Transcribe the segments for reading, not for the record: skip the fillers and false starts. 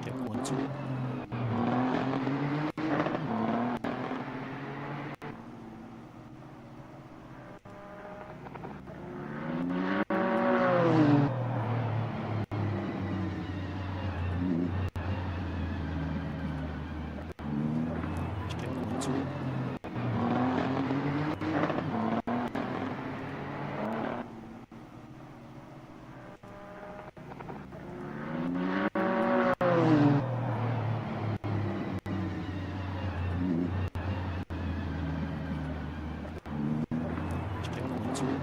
Check 1 2. Check 1 2. Check 1 2.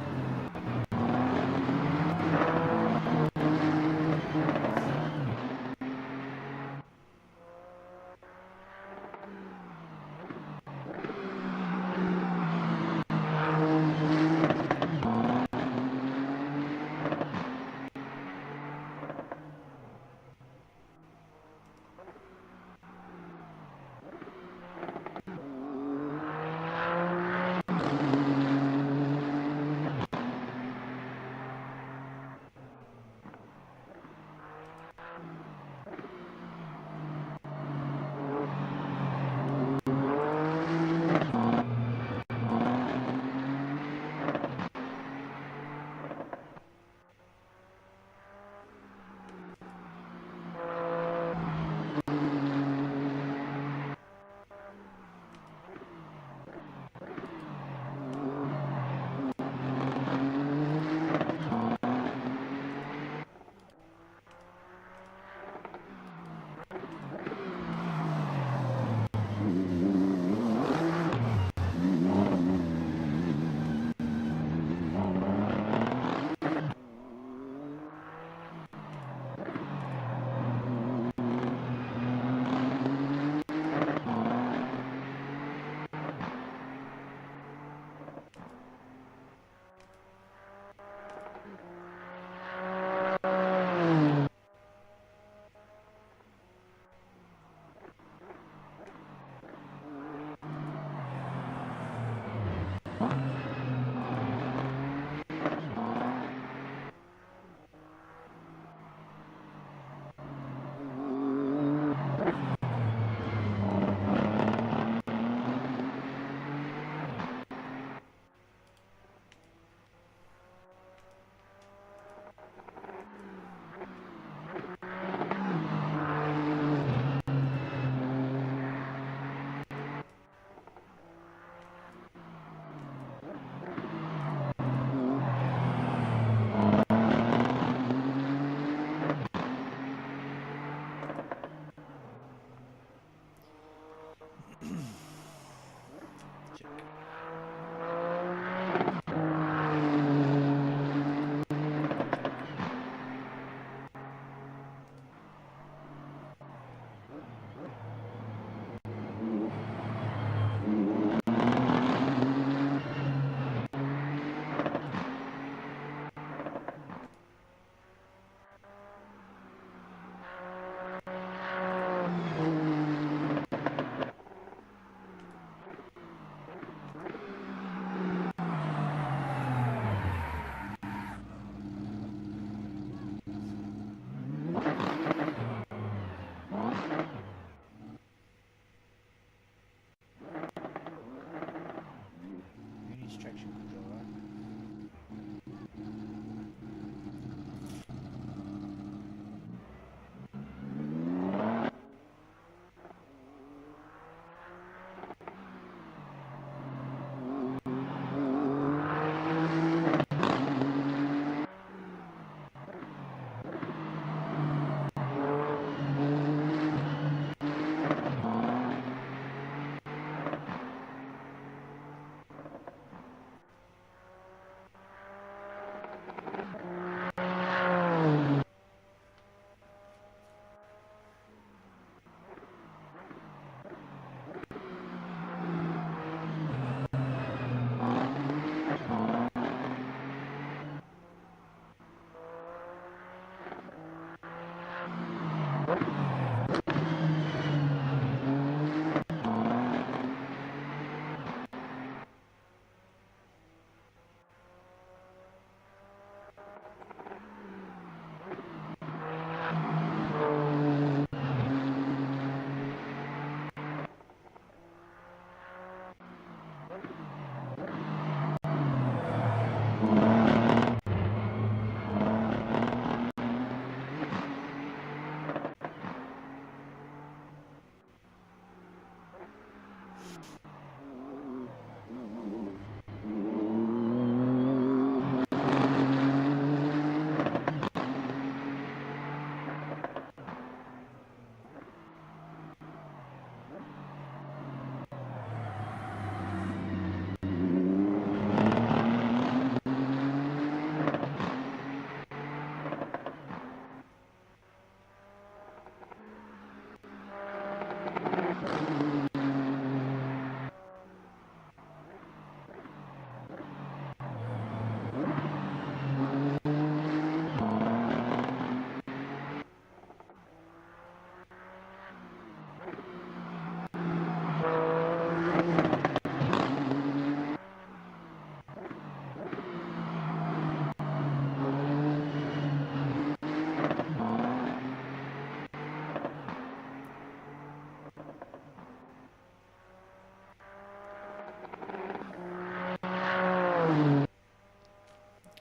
You need traction control, right?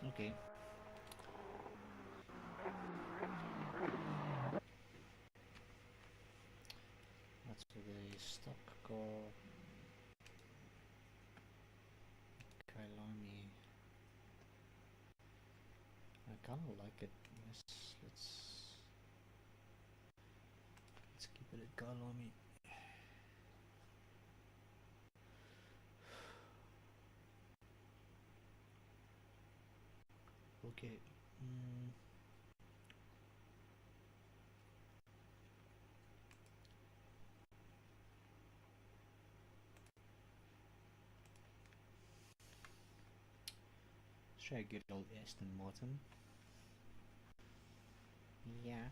Okay. That's for the stock car. Kyalami. I kind of like it. Let's keep it at Kyalami. Okay. Let's try a good old Aston Martin. Yeah.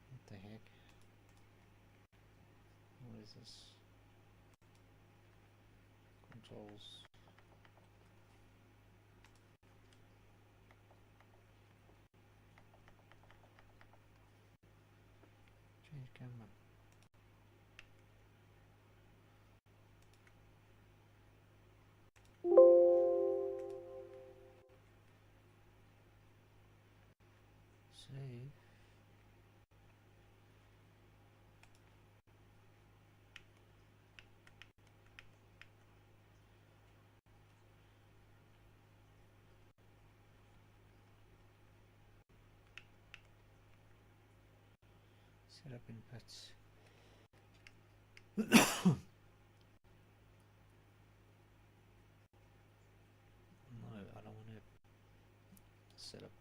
What the heck? What is this? Controls. Change camera. Save. Set up inputs. No, I don't want to set up.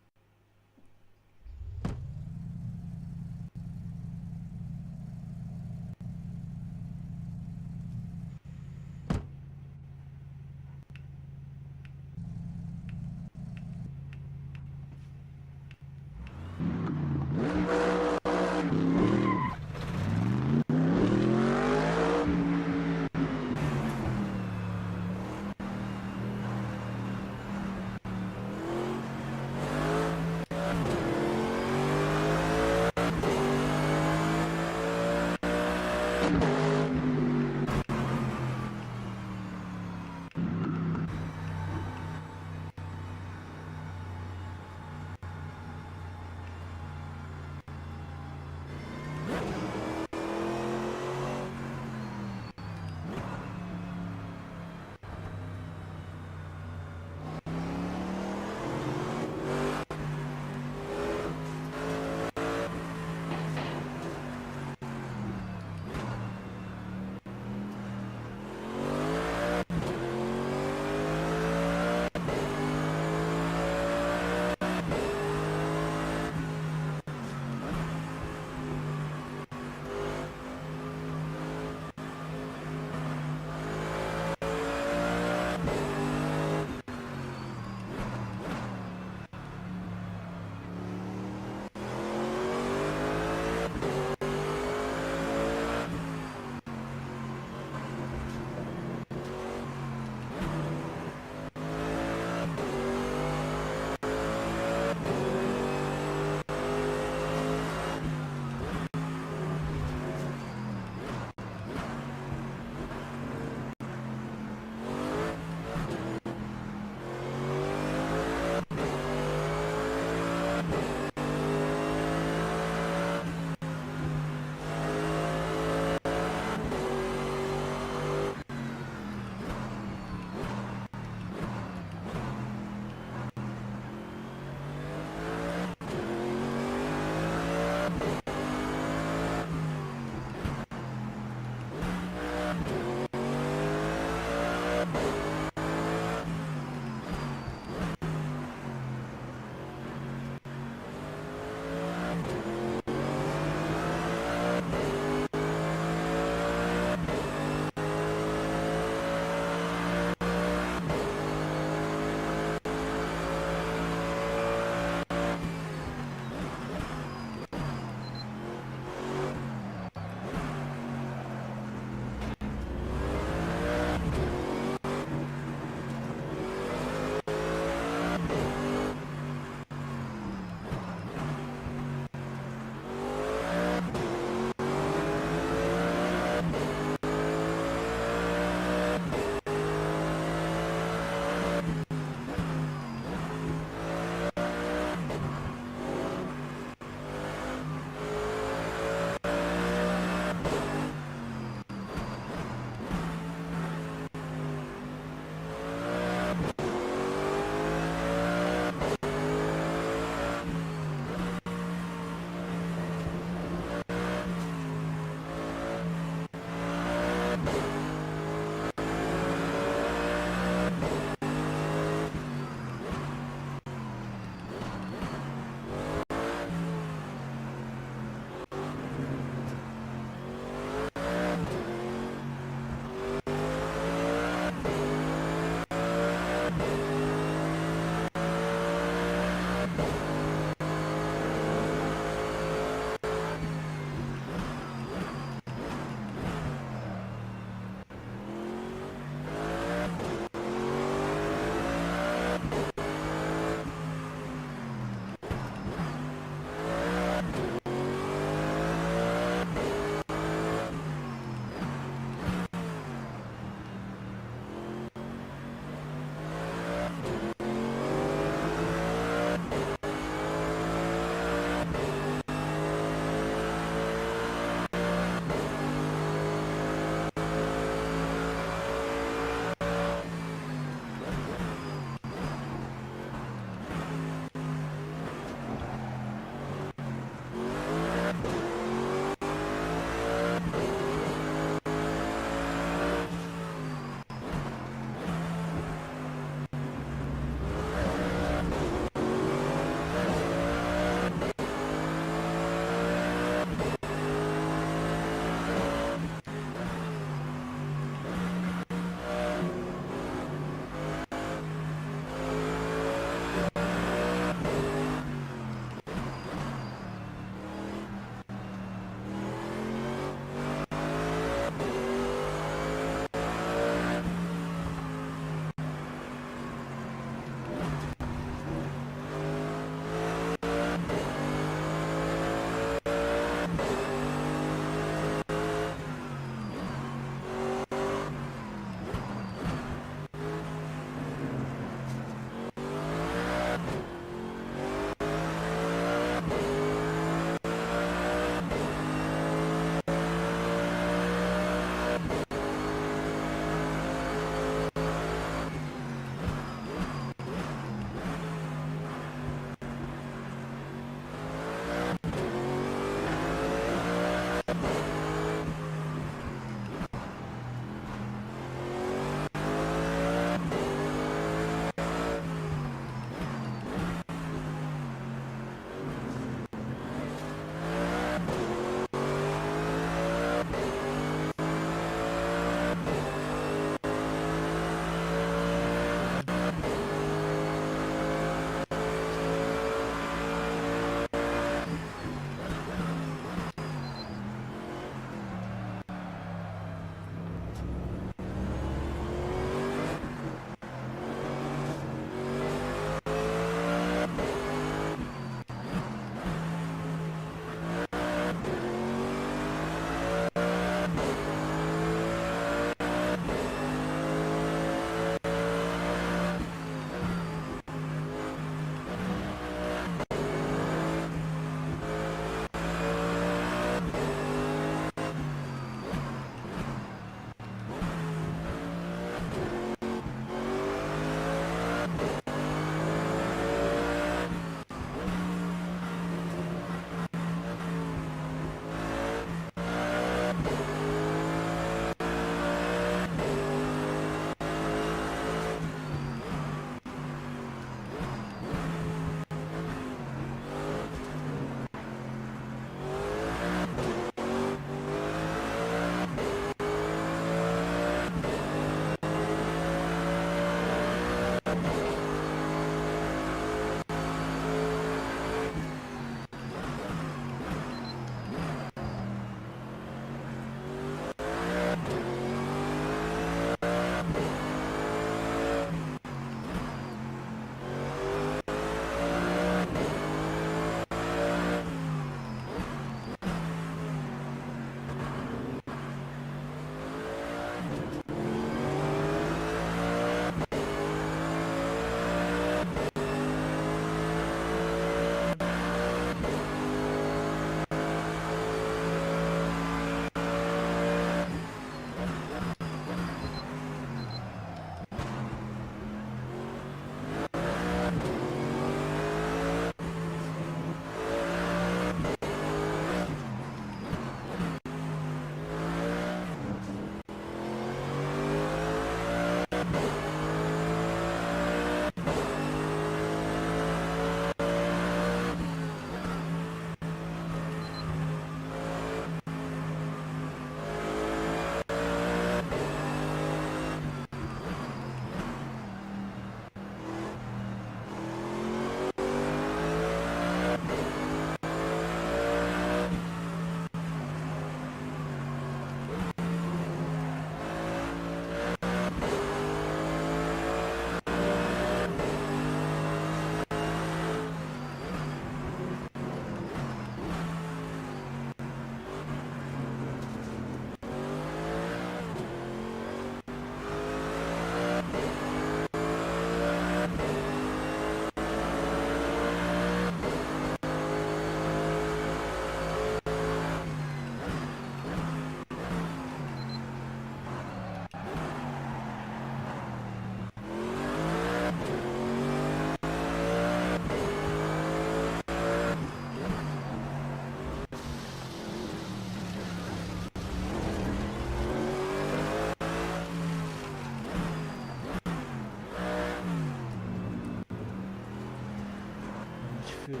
Fuel.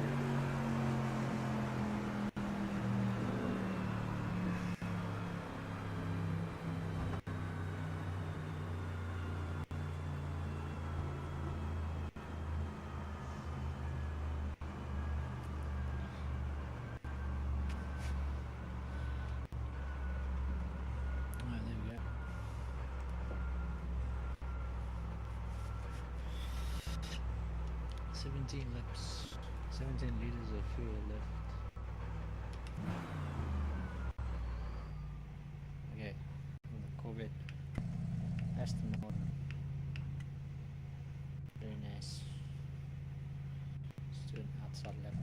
Alright, there we go. 17 laps, 17 liters of fuel left. Okay, the Corvette, Aston Martin, very nice. Let's do an outside lap.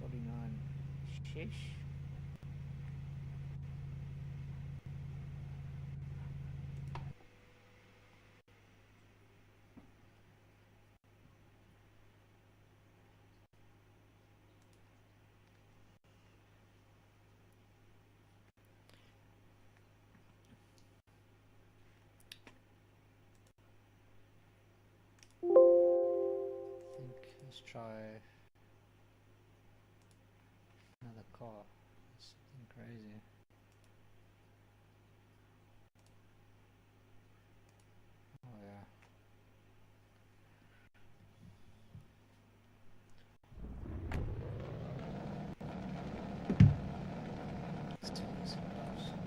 49. Sheesh. Let's try another car. Something crazy. Oh yeah. Let's take this close.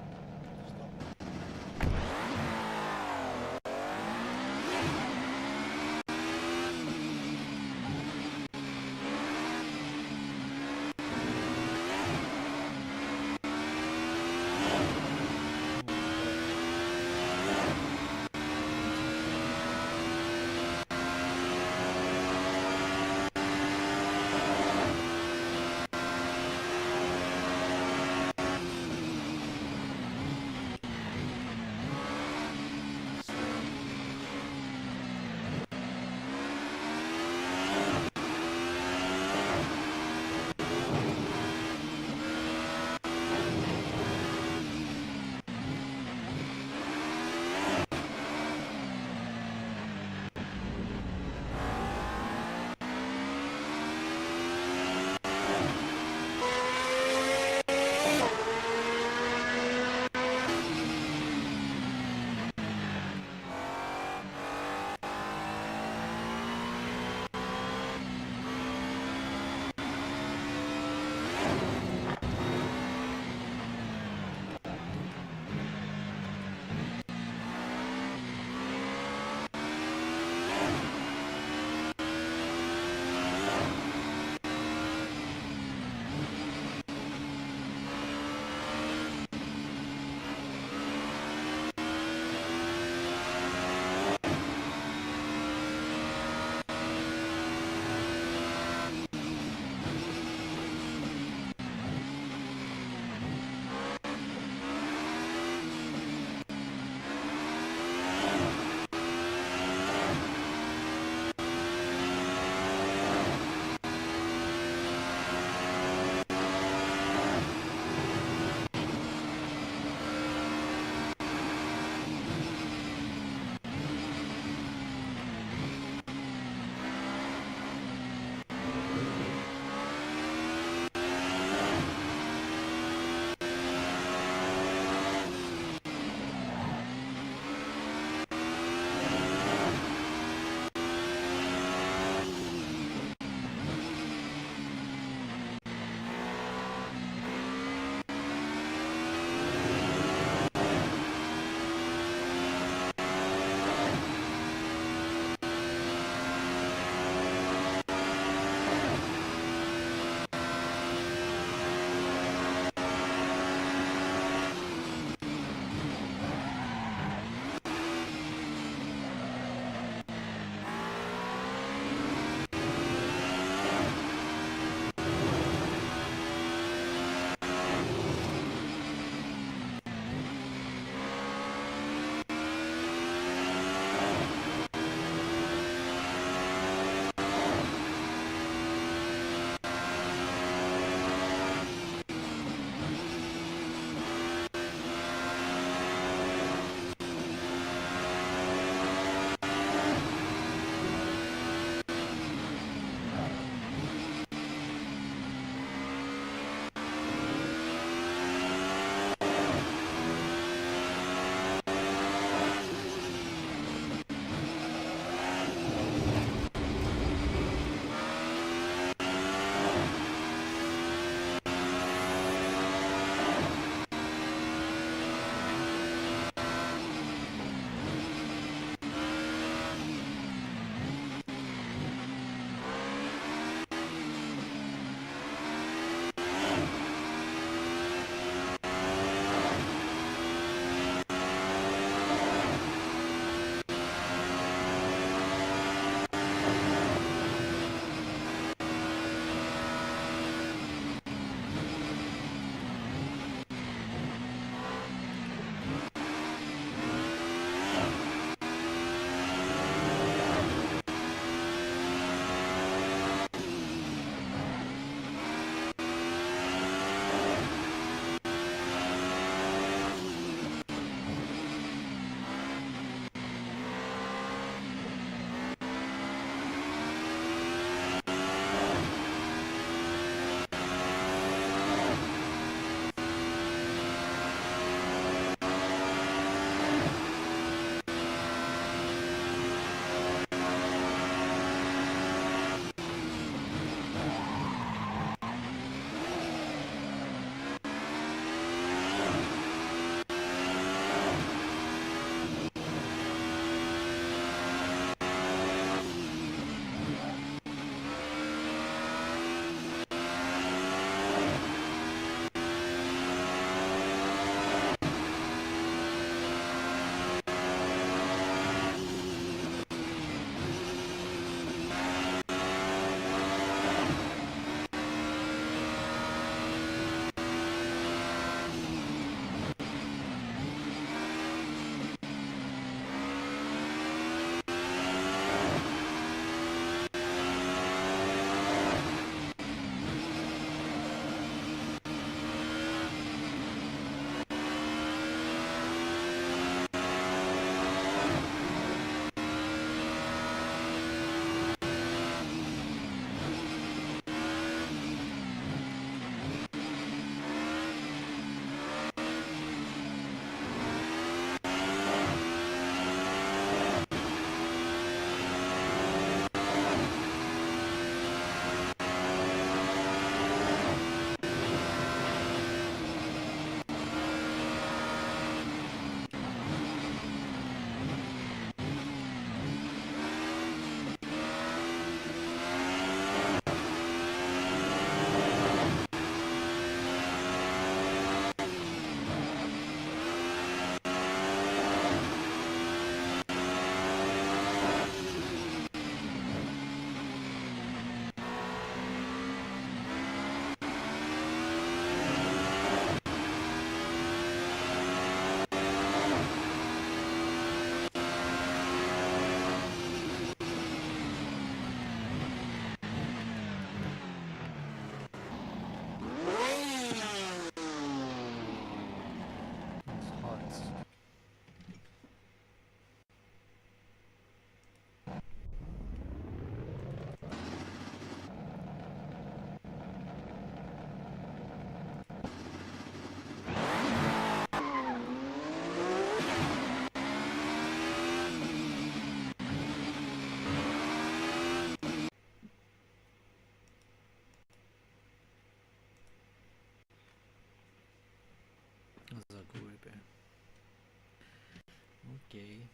Okay.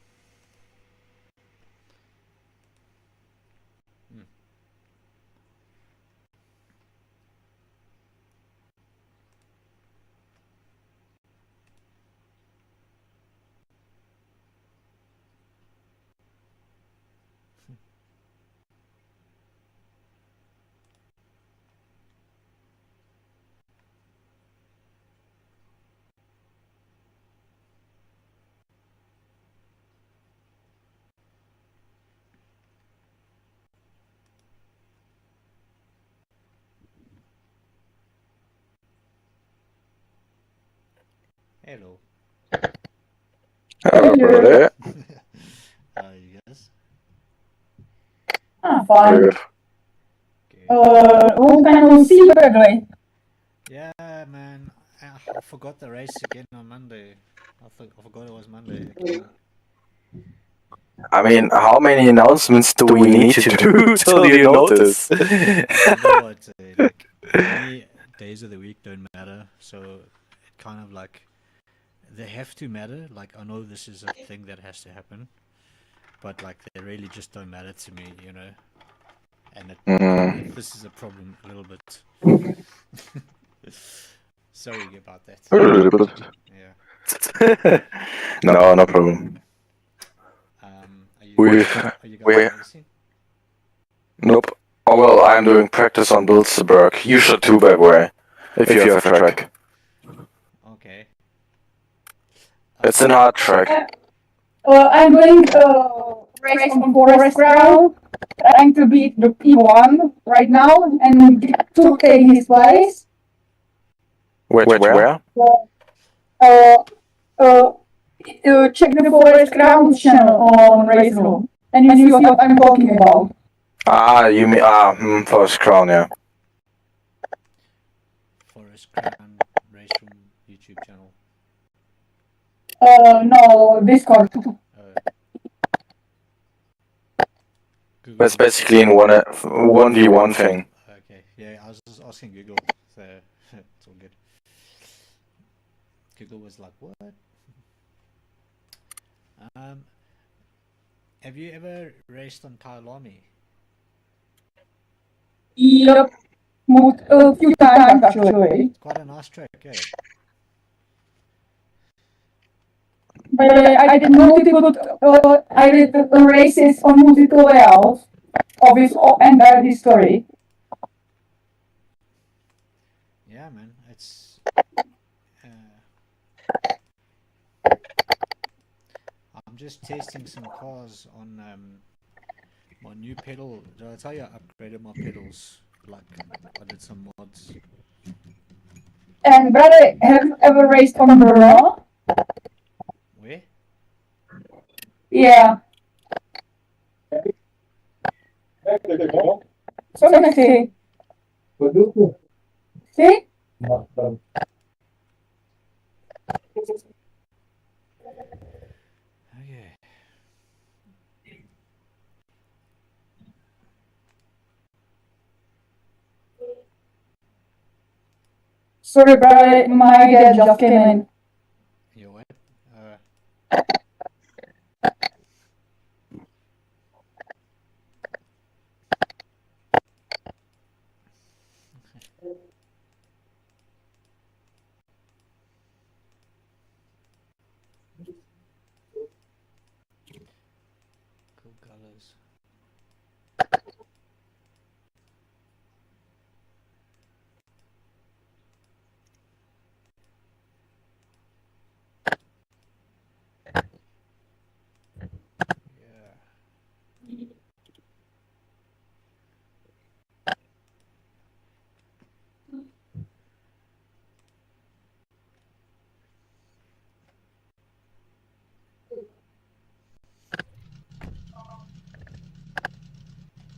Hmm. Hello. Hello, brother. You guys? Fine. Good. Good. Hoe kan ons zien eigenlijk? Yeah, man. I forgot the race again on Monday. I forgot it was Monday again. I mean, how many announcements do we need to do till you notice? You know what? Like, for me, days of the week don't matter. So it kind of like they have to matter. Like, I know this is a thing that has to happen, but like they really just don't matter to me, you know. And this is a problem a little bit. Sorry about that. Yeah. No, no problem. Are We, you guys we, racing? nope. Oh, well, I'm doing practice on Bilsterberg. You should too, by the way, if you have a track. Okay. It's an hard track. I'm doing race on forest ground, trying to beat the P1 right now and to take his place. Where? Check the forest ground channel on Race Room, and you see what I'm talking about. You mean, Forest Crown, yeah. Forest Crown Race Room YouTube channel. No, Discord. That's basically in 1v1 thing. Okay, yeah, I was just asking Google, so it's all good. Google was like, what? Have you ever raced on Kyalami? Yep, a few times actually. It's quite a nice track, eh? But I did multiple, I did races on multiple layouts of his entire history. Yeah, man, it's. I'm just testing some cars on my new pedal. Did I tell you I upgraded my pedals? Like, I did some mods. And brother, have you ever raced on Brno? Where? Yeah. Zo nechci. See? Okay. Sorry, brother, my idea just came in. You what? Cool colors.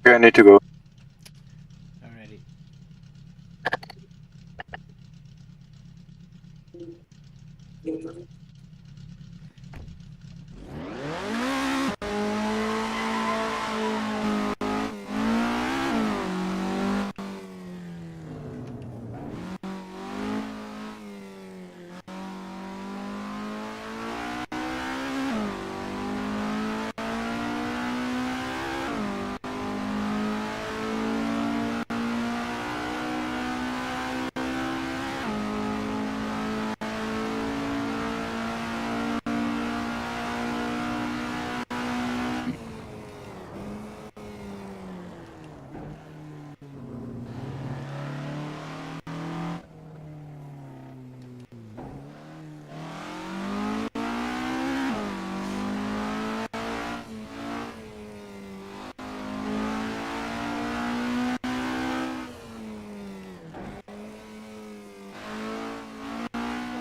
Yeah. I need to go. Alrighty.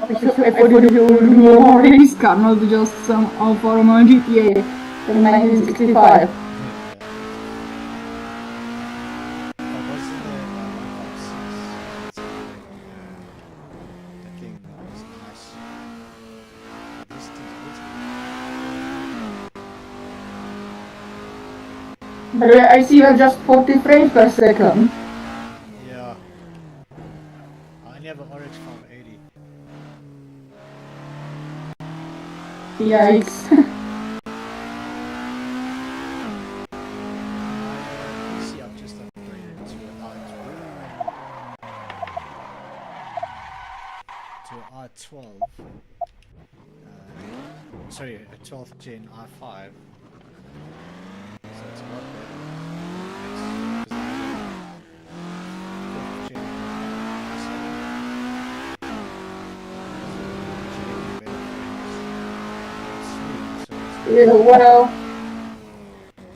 I thought you were a race car, not just some Alfa Romeo GTA in 1965. What was the 156? That thing was nice. This thing's But I see you have just 40 frames per second. yeah. I only have an RX 580. Yikes. My PC I've just upgraded to an R12. Sorry, a 12th gen i5. So it's a lot better. It's 4th gen Yeah, well,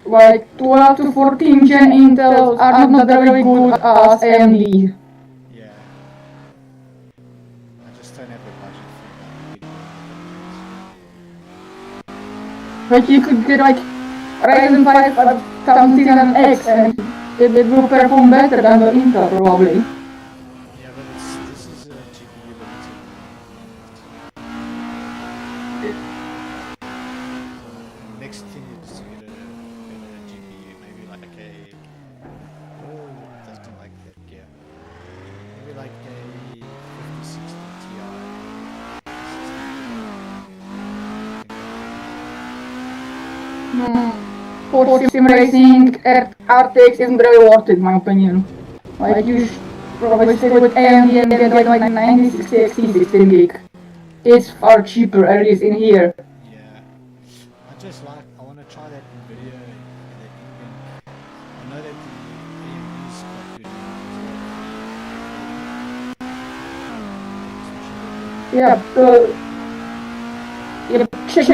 like 12 to 14 gen Intels are not very good as AMD. yeah. I just don't have the budget for that. Like you could get like Ryzen 5 5600X and it will perform better than the Intel probably. Yeah, but this is a GPU limited. Next thing is to get a GPU, maybe like a doesn't like that gear. Maybe like a 5060 For sim racing, RTX isn't very worth it in my opinion. Like you should probably stay with AMD and get like 9060 XT 16 gig. It's far cheaper, at least in here. Yeah. I want to try that NVIDIA and the NVIDIA. I know that the AMD is quite good Check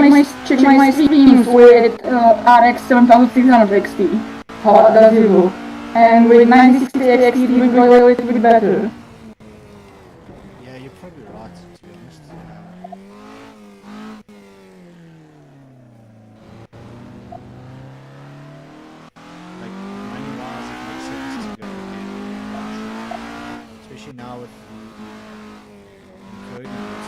my streams with RX 7600 XT. How does it look? And with 960 XT it will go a little bit better. Yeah, you're probably right, to be honest. Like, money-wise, it makes sense to go with especially now with the encoding.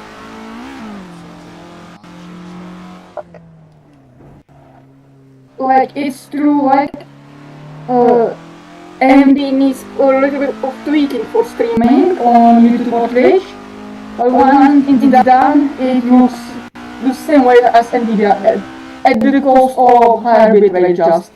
Like it's true, like AMD needs a little bit of tweaking for streaming on YouTube or Twitch. But once it's done, it looks the same way as Nvidia at the cost of higher bitrate just.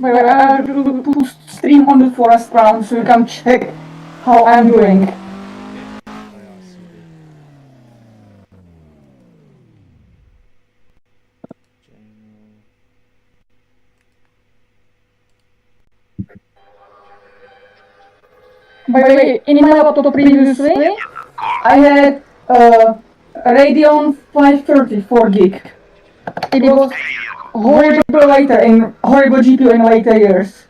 But I have to put stream on the forest ground so you can check how I'm doing. By the way, in my laptop previously, I had a Radeon 530 4 gig. It was horrible later in horrible GPU in later years.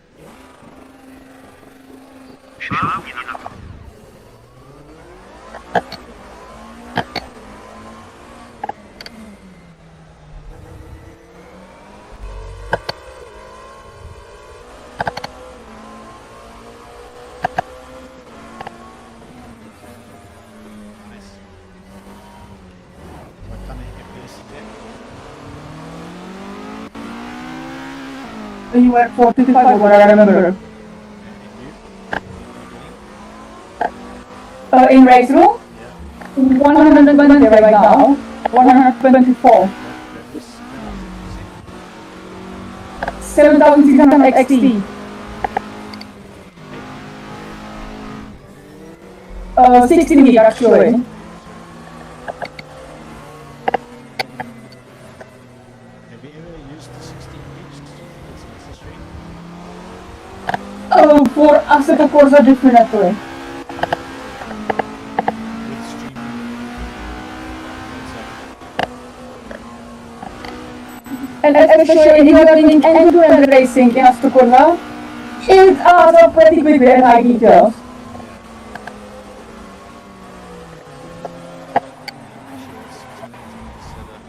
You were 45 what I remember. In race room? 120 right now. 124. 7600 XT. 16 gig actually. For asset of course definitely. and especially if you are doing endurance racing in Astukurva, it adds up pretty quickly at high details. Actually, that's something to consider.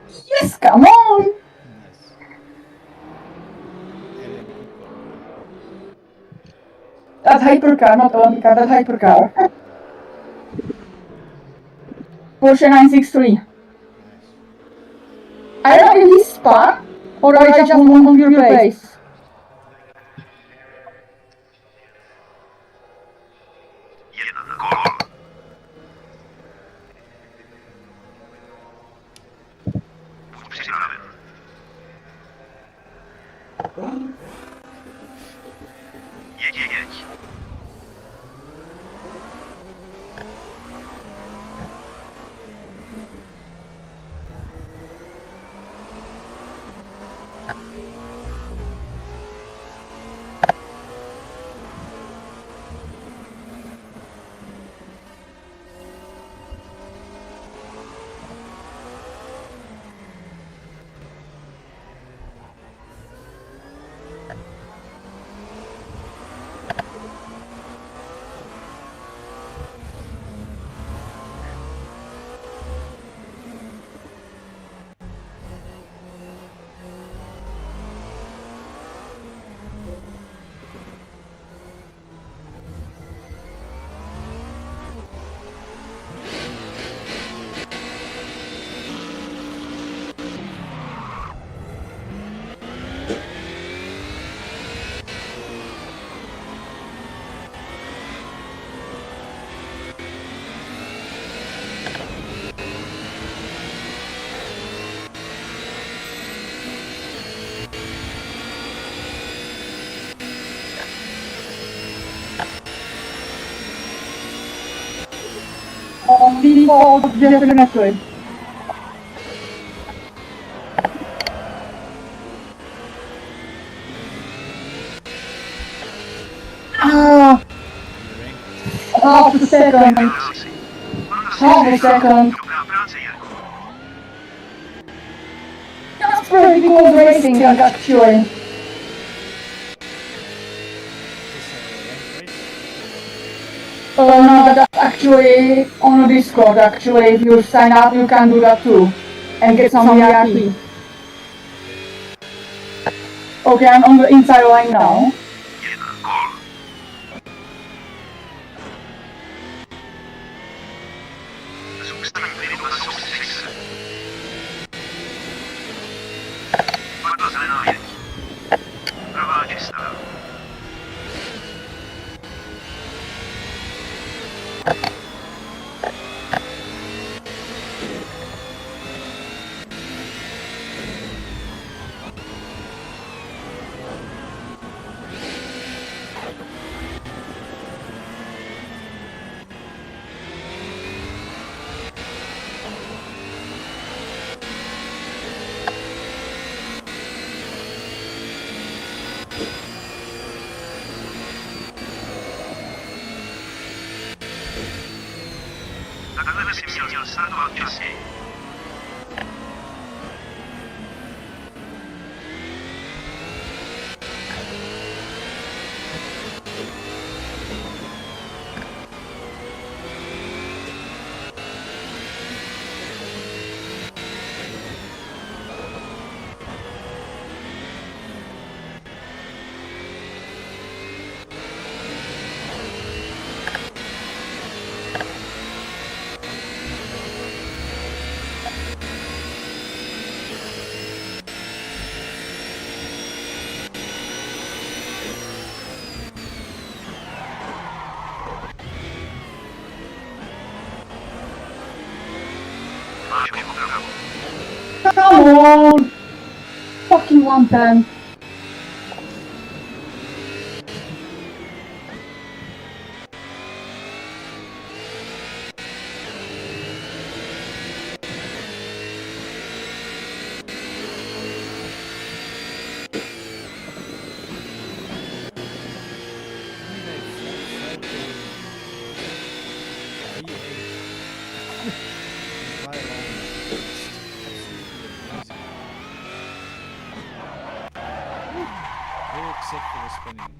If you do Yes, come on! nice. Ellen, good call. That's hypercar, not Olympic car, that's hypercar. Porsche 963. Nice. I don't know if he's spun or I just won on your place. On default, definitely. Ah, half a second. Half a second. That's pretty cool racing, actually. No, that's actually on a Discord, actually. If you sign up, you can do that too. And get some VIP. Okay, I'm on the inside line now. Come on! Fucking 110. Kyalami is just absolutely amazing. All except for the spinning.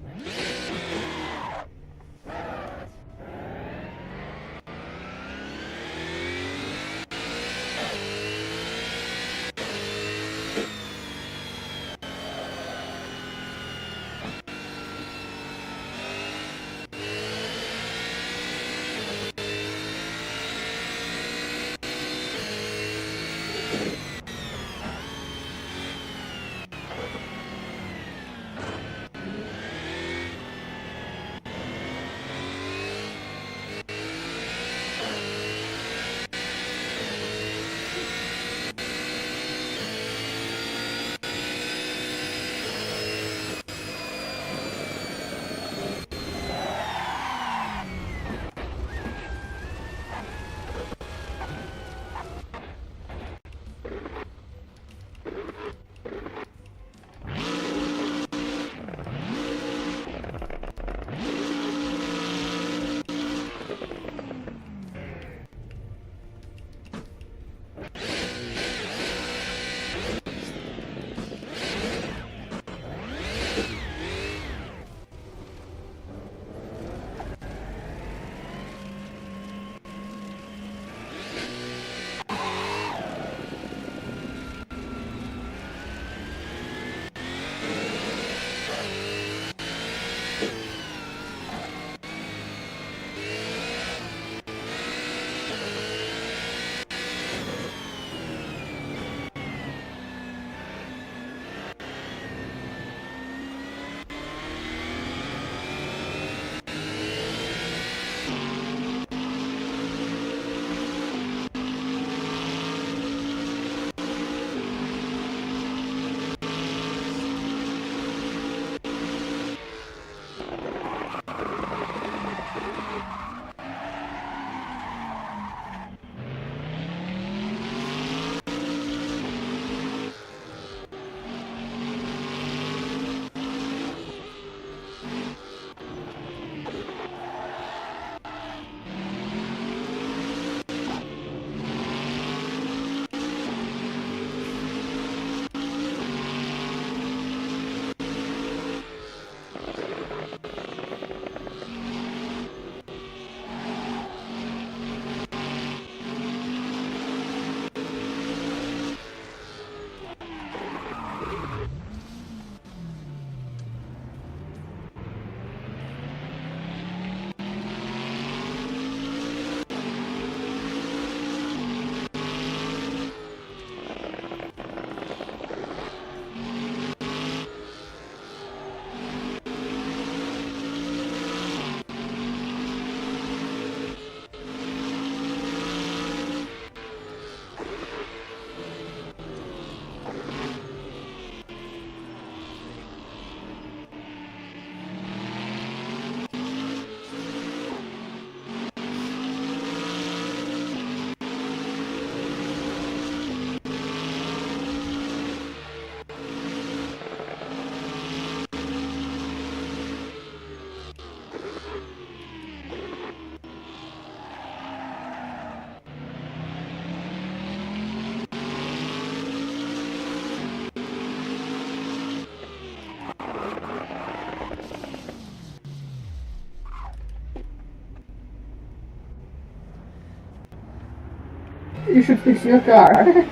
You should fix your car. Yeah.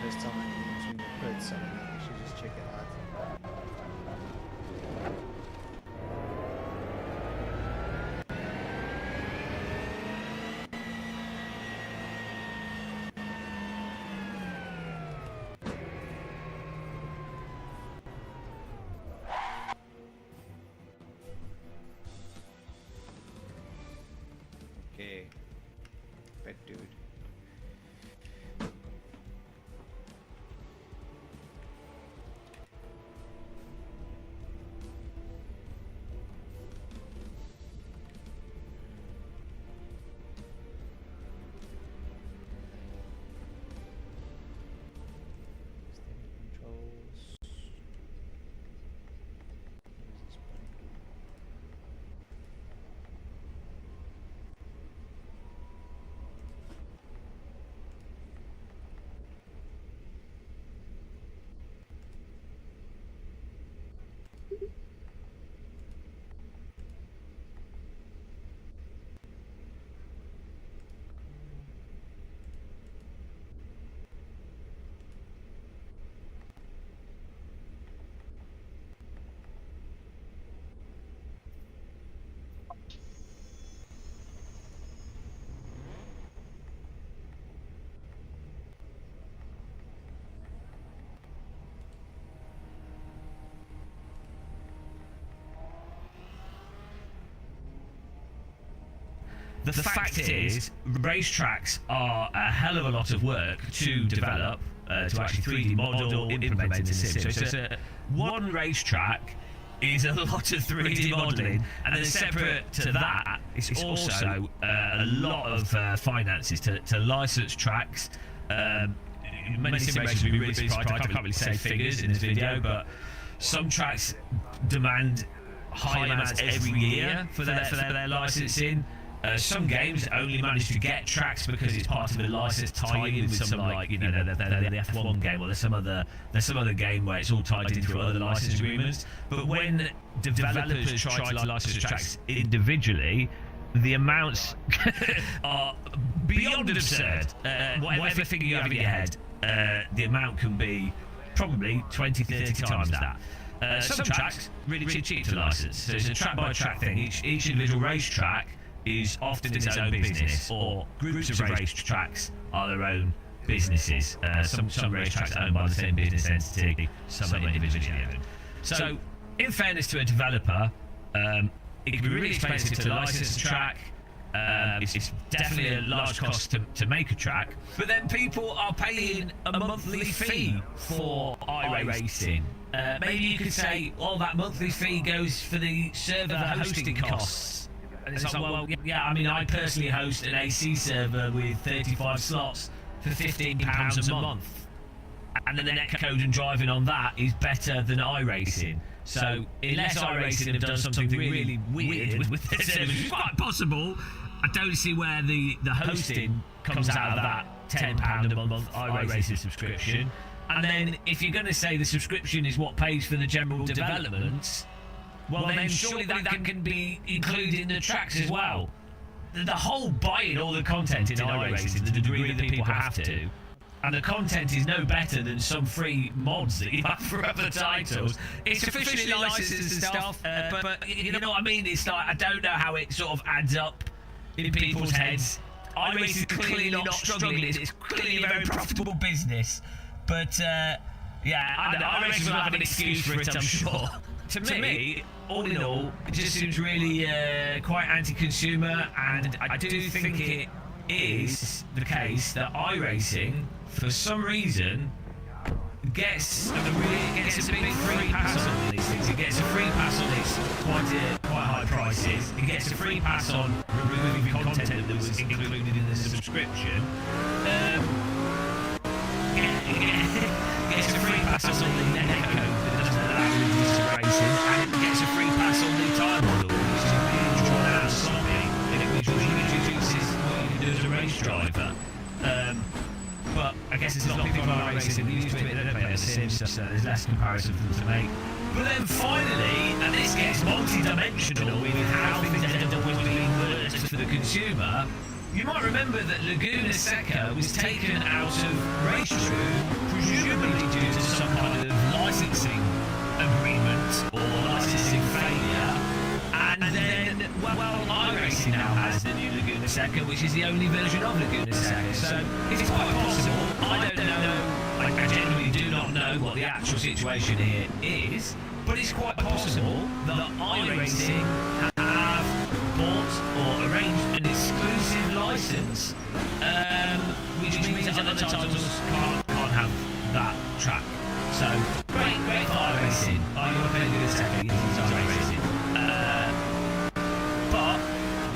First time I'm entering the pits, I think I should just check it out. Okay. Pet dude. Steering controls. Where's this button? the fact is, racetracks are a hell of a lot of work to develop, to actually 3D model, implement in the sim. So it's one racetrack is a lot of 3D modelling, and then separate to that, it's also a lot of finances to license tracks. Many sim racers will be really surprised. I can't really say figures in this video, but some tracks demand high amounts every year for their licensing. Some games only manage to get tracks because it's part of the license tie-in with some, like, you know, the F1 game, or there's some other game where it's all tied in through other license agreements. But when developers try to license tracks individually, the amounts are beyond absurd. Whatever figure you have in your head, the amount can be probably 20, 30 times that. Some tracks really cheap to license, so it's a track by track thing. Each individual racetrack is often its own business, or groups of race tracks are their own businesses. Some racetracks are owned by the same business entity, some are individually owned. So, in fairness to a developer, it can be really expensive to license a track. It's definitely a large cost to make a track, but then people are paying a monthly fee for iRacing. Maybe you could say, oh, that monthly fee goes for the server hosting costs. And it's like, well, yeah, I mean, I personally host an AC server with 35 slots for £15 a month. And the netcode and driving on that is better than iRacing. So, unless iRacing have done something really weird with their servers, which is quite possible, I don't see where the hosting comes out of that £10 a month iRacing subscription. And then, if you're going to say the subscription is what pays for the general development, well, then surely that can be included in the tracks as well. The whole buying all the content in iRacing, to the degree that people have to, and the content is no better than some free mods that you have for other titles. It's officially licensed and stuff, but you know what I mean? It's like, I don't know how it sort of adds up in people's heads. iRacing is clearly not struggling. It's clearly a very profitable business. But, yeah, iRacing will have an excuse for it, I'm sure. To me, all in all, it just seems really quite anti-consumer, and I do think it is the case that iRacing, for some reason, gets a big free pass on these things. It gets a free pass on its quite high prices. It gets a free pass on removing content that was included in the subscription. Gets a free pass on the netcode that doesn't allow reduced racing, and it gets a free pass on the time model, which is really drawn out and sloppy, and it reduces what you can do as a race driver. But I guess there's a lot of people on racing that used to it, they don't play on the Sims, so there's less comparison for them to make. But then finally, and this gets multi-dimensional with how things end up with being worse for the consumer, you might remember that Laguna Seca was taken out of Race Room, presumably due to some kind of licensing agreement or licensing failure. And then, well, iRacing now has the new Laguna Seca, which is the only version of Laguna Seca. So it's quite possible. I don't know. I genuinely do not know what the actual situation here is, but it's quite possible that iRacing have bought or arranged an exclusive license, which means other titles can't have that track. So great for iRacing. Are you playing Laguna Seca? Yes, iRacing. But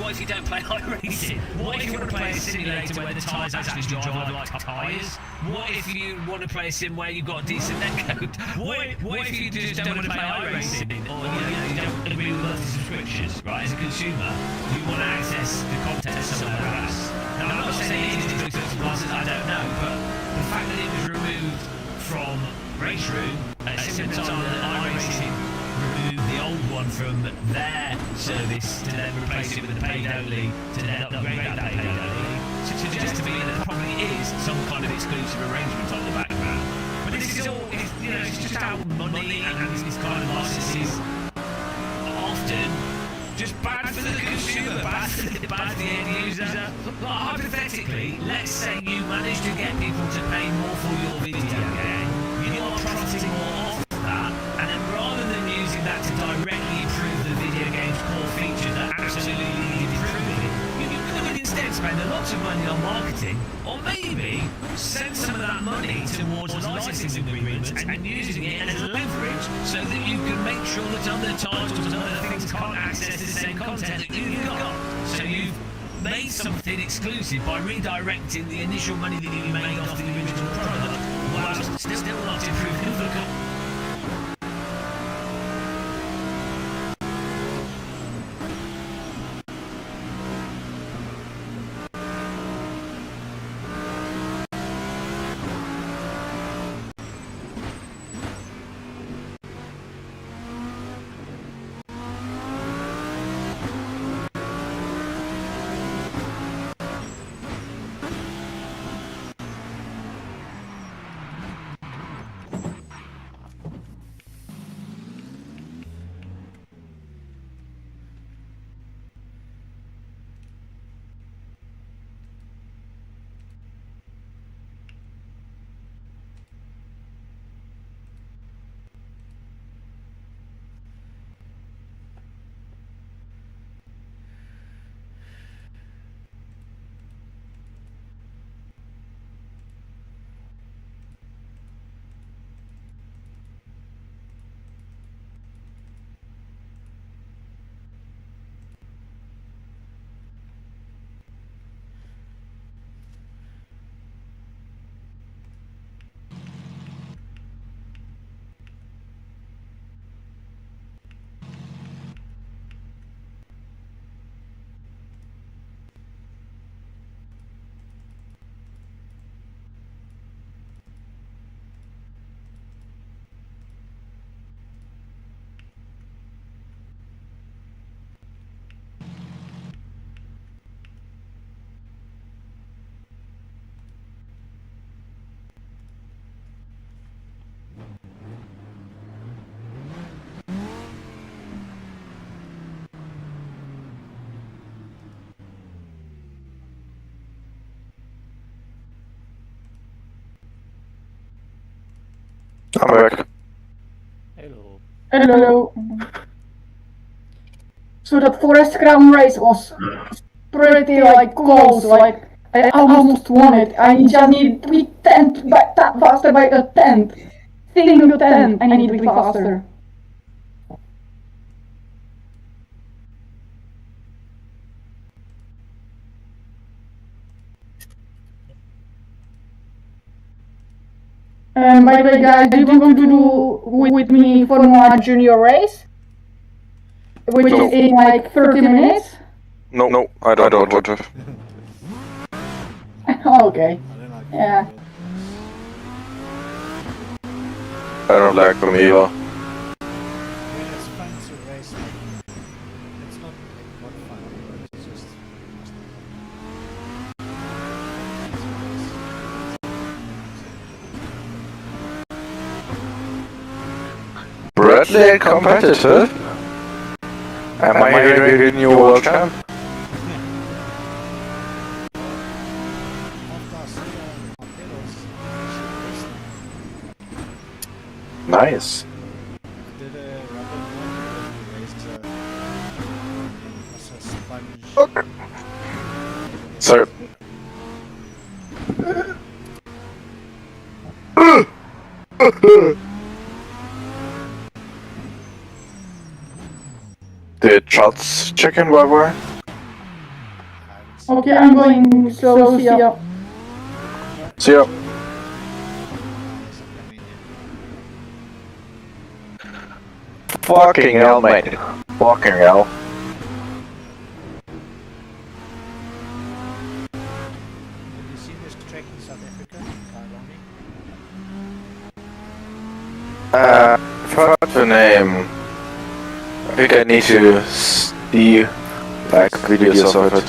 what if you don't play iRacing? What if you want to play a simulator where the tyres actually drive like tyres? What if you want to play a sim where you've got a decent netcode? What if you just don't want to play iRacing, or you don't agree with monthly subscriptions, right? As a consumer, you want to access the content somewhere else. Now, I'm not saying it is exclusive license, I don't know, but the fact that it was removed from Race Room at a similar time that iRacing removed the old one from their service to then replace it with a paid only, to then upgrade that paid only, suggests to me that there probably is some kind of exclusive arrangement on the background. But this is all, it's just how money and this kind of licenses are often just bad for the consumer, bad for the end user. Like, hypothetically, let's say you manage to get people to pay more for your video game, you are profiting more off that, and then rather than using that to directly improve the video game's core features that absolutely need improving, you could spend a lot of money on marketing, or maybe send some of that money towards licensing agreements and using it as leverage so that you can make sure that other titles and other things can't access the same content that you've got. So you've made something exclusive by redirecting the initial money that you made off the original product, whilst still not improving the content. I'm back. Hello. Hello. So that Forest Crown race was pretty like close, like I almost won it. I just need to be 10th by faster by a 10th. Single 10, I need to be faster. By the way, guys, do you want to do with me Formula Junior race? Which No. is in like 30 minutes? No, I don't want to. Okay. I don't like Yeah. I don't like them either. I mean, it's fun to race. Like, it's not like not fun, but it's just. Bradley competitive? Am I really a new world champ? After I see my pedals, I should race them. Nice. I did a rubber one and raced a sponge. Okay. So. Did shots chicken rubber? Okay, I'm going slow, see ya. See ya. Fucking hell, mate. Fucking hell. Have you seen this track in South Africa, Kyalami? I've heard the name. I think I need to see like videos of it.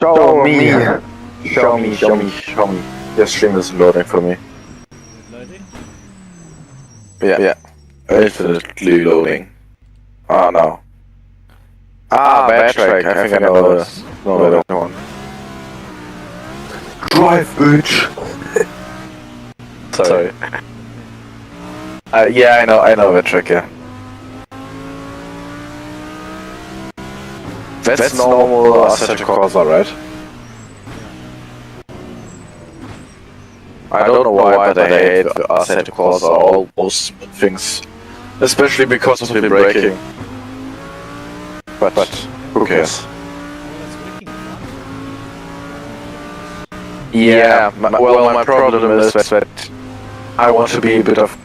Show me! Show me, show me, show me. The stream is loading for me. Loading? Yeah. Infinitely loading. Oh no. Backtrack. I think I know that one. Drive, bitch! Sorry. Yeah, I know that trick, yeah. That's normal Assetto Corsa, right? I don't know why, but I hate Assetto Corsa, all those things. Especially because of the braking. But who cares? Well, it's working fine. Yeah, my problem is that I want to be a bit of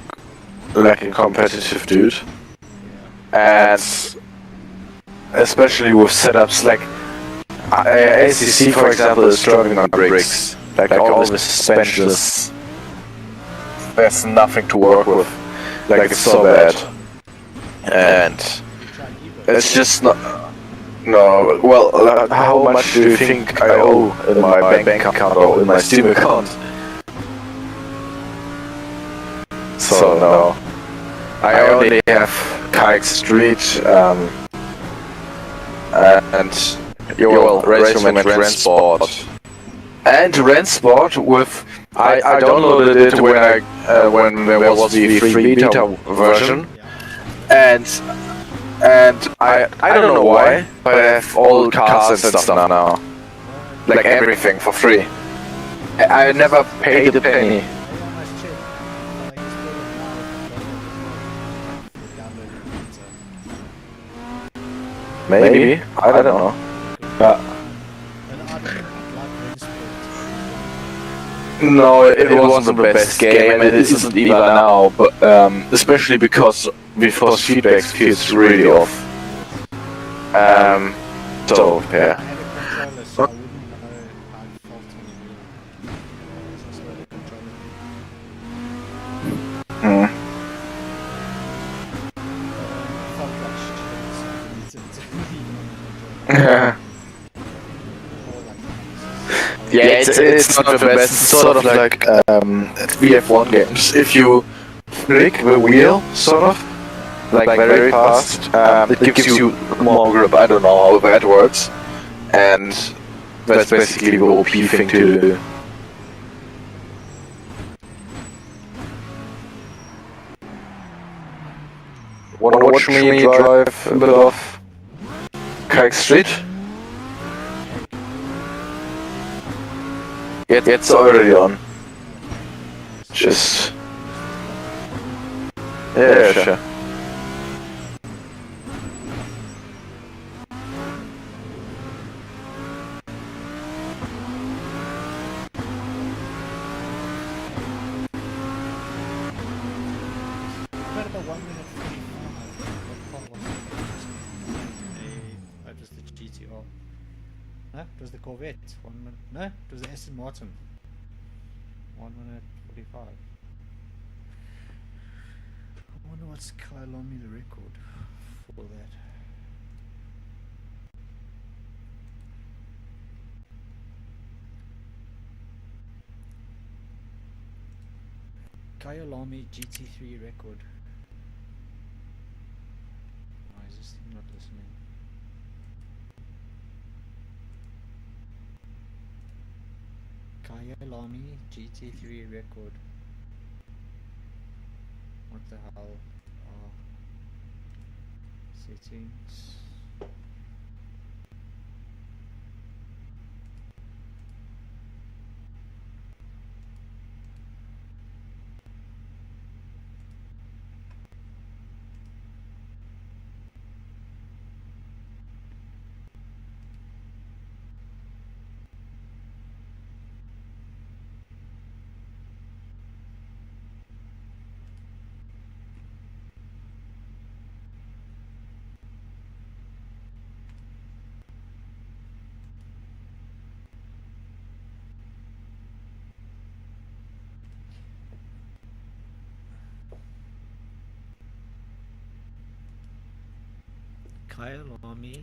like a competitive dude. And especially with setups like ACC, for example, is struggling on brakes. Like all the suspensions, there's nothing to work with. Like it's so bad. And it's just not. No, well, how much do you think I owe in my bank account or in my Steam account? So no. I only have Kite Street, and your Racing and Rensport. And Rensport with I downloaded it when there was the free beta version, and I don't know why, but I have all cars and stuff now, like everything for free. I never paid a penny. I almost checked. I installed it now for downloading pizza. Maybe, I don't know. And I don't like Rensport. No, it wasn't the best game, and it isn't even now. But especially because the force feedback feels really off. So I yeah. had a controller, so I wouldn't know how it felt on the wheel. So I still had a controller. Mm. It felt like shit, so I deleted it. Even on the controller. Or like, Yeah, it's not the best. It's sort of like VF1 games. If you flick the wheel, sort of, like very fast, it gives you more grip. I don't know how that works. And that's basically the OP thing to do. Wanna watch me drive a bit of Kite Street? Yeah, it's already on. Just... Yeah, sure. What about 1 minute 45? What part was it? It was the GTR. No, it was the Corvette. 1 minute. No, it was the Aston Martin. 1 minute 45. I wonder what's Kyalami the record for that. Kyalami GT3 record. Why is this thing not listening? Kyalami GT3 record. What the hell? Settings. Kyalami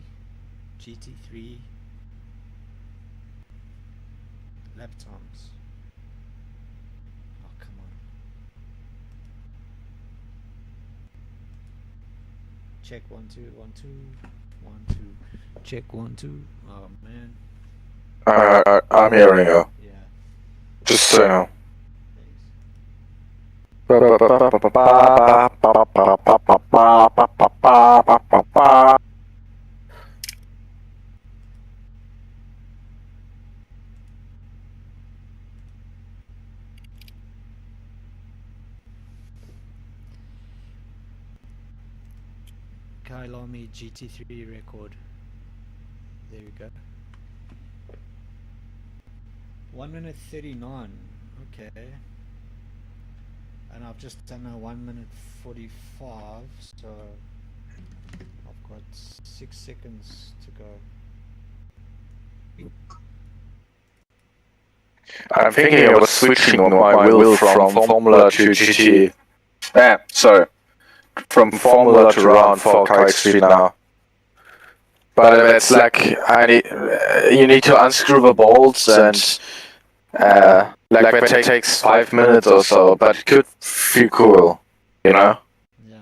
GT3 lap times. Oh, come on. Check 1 2 1 2 1 2. Check 1 2. Oh man. I'm hearing you. Yeah. Just so you know. Kyalami GT3 record. There we go. 1 minute 39. Okay. And I've just done a 1 minute 45, so I've got 6 seconds to go. I'm thinking of switching my wheel from Formula to GT. Sorry. From Formula to round for KX3 now. But it's like you need to unscrew the bolts and like that takes 5 minutes or so, but it could feel cool, you know? Yeah.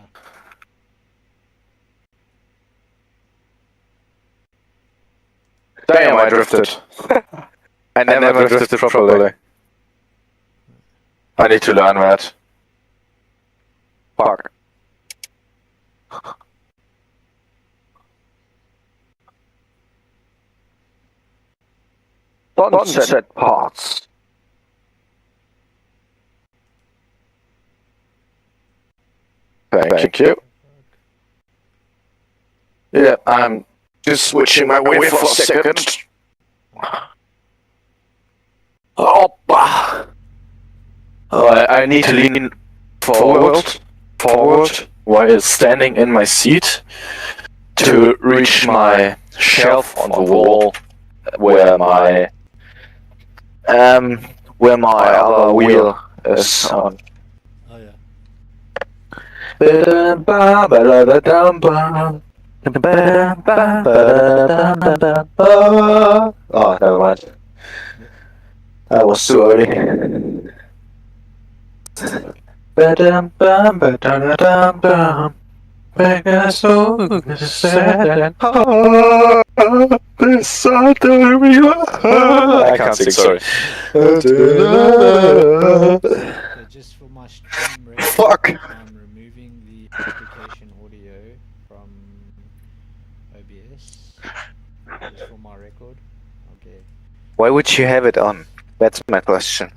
Damn, I drifted. I never drifted properly. I need to learn that. Fuck. Sunset parts. Thank you. Yeah, I'm just switching my wheel for a second. Hoppa! I need to lean forward while standing in my seat to reach my shelf on the wall where my other wheel is on. Oh yeah. Oh, never mind. That was too early. I can't sing, sorry. Okay, just for my stream record, Fuck! I'm removing the application audio from OBS. Just for my record. Okay. Why would you have it on? That's my question.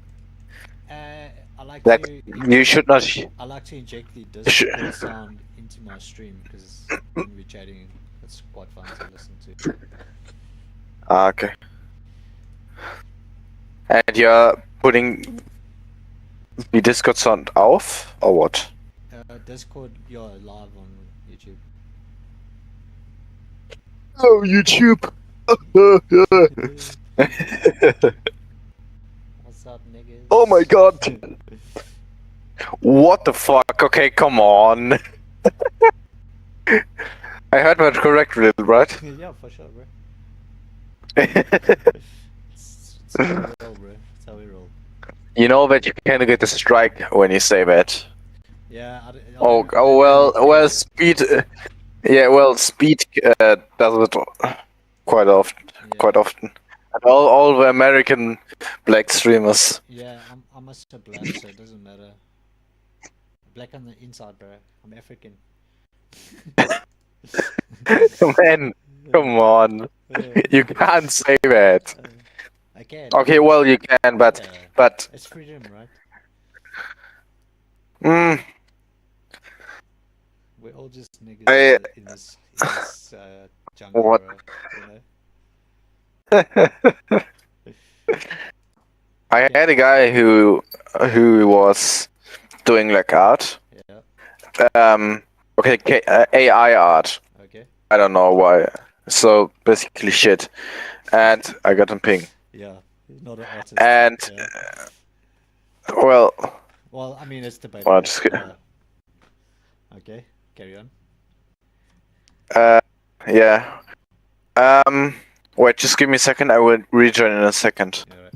I like Like, to. you should not. I like to inject the Discord sound into my stream because when we're chatting, it's quite fun to listen to. Ah, okay. And you're putting the Discord sound off, or what? Discord, you're live on YouTube. Oh, YouTube! What's up, niggas? Oh my god! What the fuck? Okay, come on. I heard that correctly, right? Yeah, for sure, bro. It's how we roll, bro. It's how we roll. You know that you can get a strike when you say that. Yeah. Well, speed. Yeah, well, speed does it quite often. Yeah. Quite often. And all the American black streamers. Yeah, I'm a black, so it doesn't matter. Black on the inside, bro. I'm African. Man, come on. You can't say that. I can. Okay, well, you can, but Yeah. but It's freedom, right? We're all just niggas in this jungle, What? bro. You know? I had a guy who was doing like art. Yeah. Okay, AI art. Okay. I don't know why. So basically shit. And I got him ping. Yeah. He's not an artist. And yeah. well, I mean, it's debatable. Well, just kidding. Okay. Carry on. yeah. Wait, just give me a second. I will rejoin in a second. Alright.